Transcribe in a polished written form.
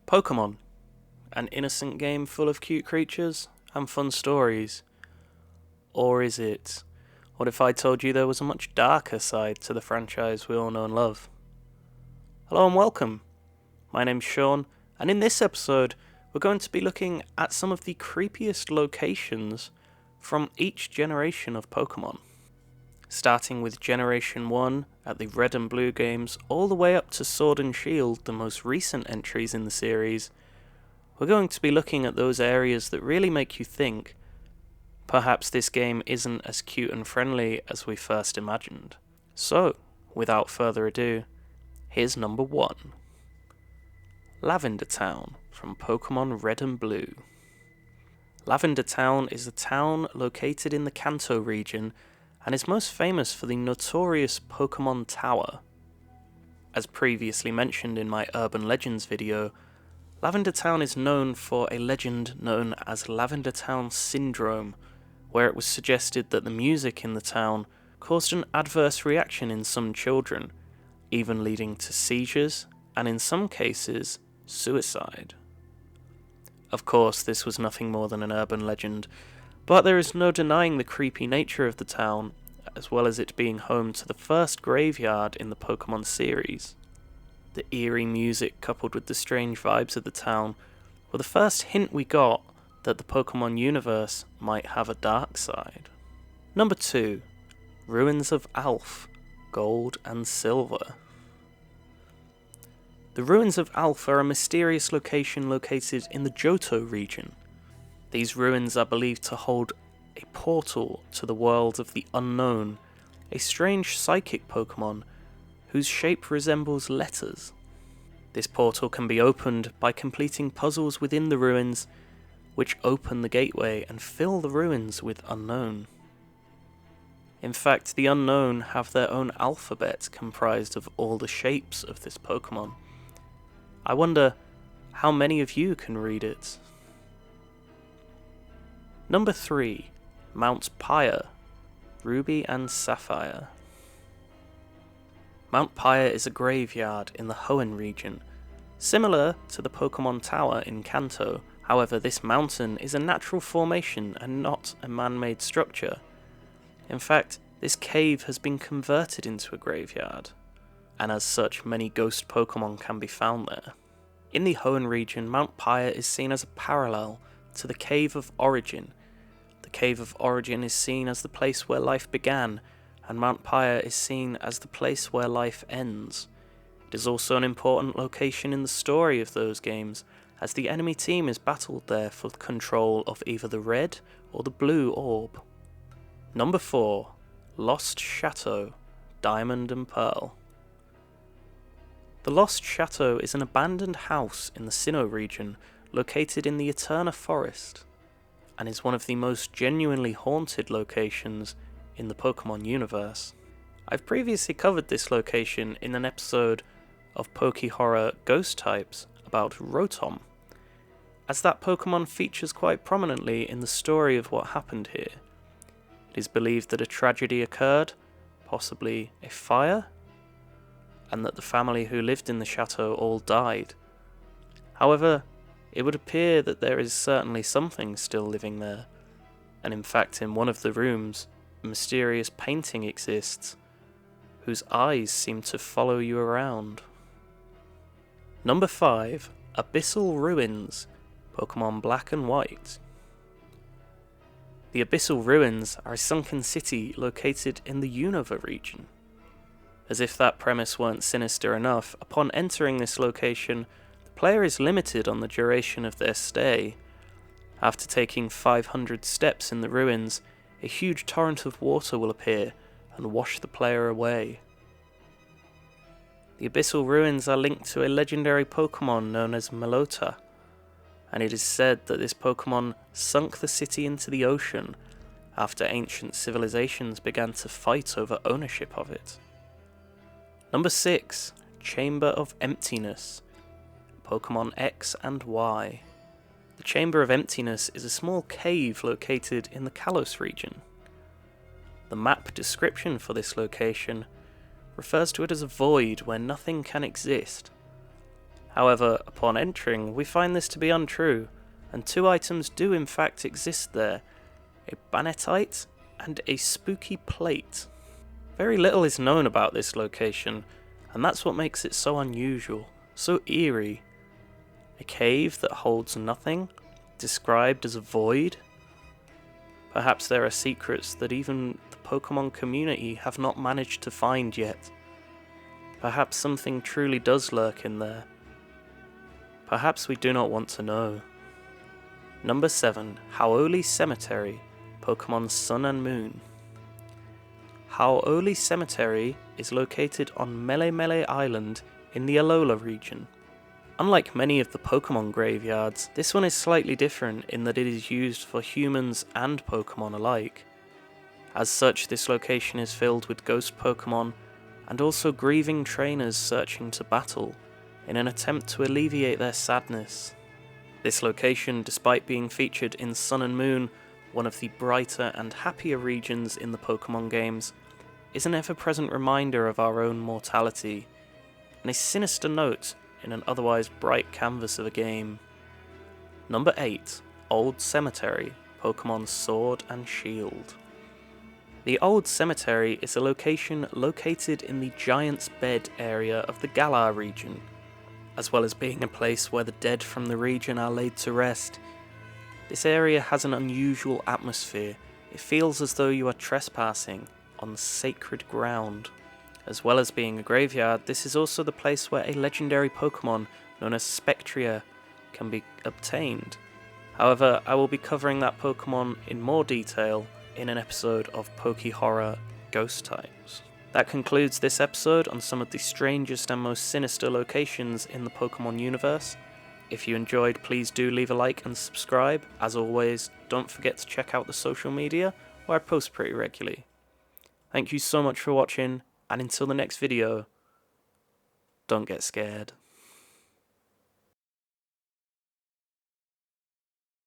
Pokémon, an innocent game full of cute creatures and fun stories. Or is it? What if I told you there was a much darker side to the franchise we all know and love? Hello and welcome. My name's Sean, and in this episode, we're going to be looking at some of the creepiest locations from each generation of Pokémon. Starting with Generation 1 at the Red and Blue games, all the way up to Sword and Shield, the most recent entries in the series, we're going to be looking at those areas that really make you think, perhaps this game isn't as cute and friendly as we first imagined. So, without further ado, here's number 1. Lavender Town from Pokémon Red and Blue. Lavender Town is a town located in the Chateau region and is most famous for the notorious Pokémon Tower. As previously mentioned in my Urban Legends video, Lavender Town is known for a legend known as Lavender Town Syndrome, where it was suggested that the music in the town caused an adverse reaction in some children, even leading to seizures and in some cases, suicide. Of course, this was nothing more than an urban legend, but there is no denying the creepy nature of the town, as well as it being home to the first graveyard in the Pokémon series. The eerie music coupled with the strange vibes of the town were the first hint we got that the Pokémon universe might have a dark side. Number 2. Ruins of Alph, Gold and Silver. The Ruins of Alph are a mysterious location located in the Chateau region. These ruins are believed to hold a portal to the world of the unknown, a strange psychic Pokémon whose shape resembles letters. This portal can be opened by completing puzzles within the ruins, which open the gateway and fill the ruins with unknown. In fact, the unknown have their own alphabet comprised of all the shapes of this Pokémon. I wonder how many of you can read it. Number 3. Mount Pyre, Ruby and Sapphire. Mount Pyre is a graveyard in the Hoenn region, similar to the Pokémon Tower in Kanto. However, this mountain is a natural formation and not a man-made structure. In fact, this cave has been converted into a graveyard, and as such, many ghost Pokémon can be found there. In the Hoenn region, Mount Pyre is seen as a parallel to the Cave of Origin. The Cave of Origin is seen as the place where life began, and Mount Pyre is seen as the place where life ends. It is also an important location in the story of those games, as the enemy team is battled there for control of either the red or the blue orb. Number 4. Lost Chateau, Diamond and Pearl. The Lost Chateau is an abandoned house in the Sinnoh region located in the Eterna Forest, and is one of the most genuinely haunted locations in the Pokémon universe. I've previously covered this location in an episode of Poke-Horror Ghost Types about Rotom, as that Pokémon features quite prominently in the story of what happened here. It is believed that a tragedy occurred, possibly a fire, and that the family who lived in the chateau all died. However, it would appear that there is certainly something still living there, and in fact in one of the rooms, a mysterious painting exists, whose eyes seem to follow you around. Number 5. Abyssal Ruins, Pokémon Black and White. The Abyssal Ruins are a sunken city located in the Unova region. As if that premise weren't sinister enough, upon entering this location, the player is limited on the duration of their stay. After taking 500 steps in the ruins, a huge torrent of water will appear and wash the player away. The Abyssal Ruins are linked to a legendary Pokémon known as Melota, and it is said that this Pokémon sunk the city into the ocean after ancient civilizations began to fight over ownership of it. Number 6. Chamber of Emptiness, Pokémon X and Y. The Chamber of Emptiness is a small cave located in the Kalos region. The map description for this location refers to it as a void where nothing can exist. However, upon entering, we find this to be untrue, and 2 items do in fact exist there, a banetite and a spooky plate. Very little is known about this location, and that's what makes it so unusual, so eerie. A cave that holds nothing, described as a void? Perhaps there are secrets that even the Pokémon community have not managed to find yet. Perhaps something truly does lurk in there. Perhaps we do not want to know. Number 7. Hauoli Cemetery, Pokémon Sun and Moon. Hauoli Cemetery is located on Mele Mele Island in the Alola region. Unlike many of the Pokémon graveyards, this one is slightly different in that it is used for humans and Pokémon alike. As such, this location is filled with ghost Pokémon and also grieving trainers searching to battle in an attempt to alleviate their sadness. This location, despite being featured in Sun and Moon, one of the brighter and happier regions in the Pokémon games, is an ever-present reminder of our own mortality, and a sinister note in an otherwise bright canvas of a game. Number 8. Old Cemetery, Pokémon Sword and Shield. The Old Cemetery is a location located in the Giant's Bed area of the Galar region. As well as being a place where the dead from the region are laid to rest, this area has an unusual atmosphere. It feels as though you are trespassing on sacred ground. As well as being a graveyard, this is also the place where a legendary Pokémon known as Spectria can be obtained. However, I will be covering that Pokémon in more detail in an episode of Poke Horror Ghost Types. That concludes this episode on some of the strangest and most sinister locations in the Pokémon universe. If you enjoyed, please do leave a like and subscribe. As always, don't forget to check out the social media, where I post pretty regularly. Thank you so much for watching, and until the next video, don't get scared.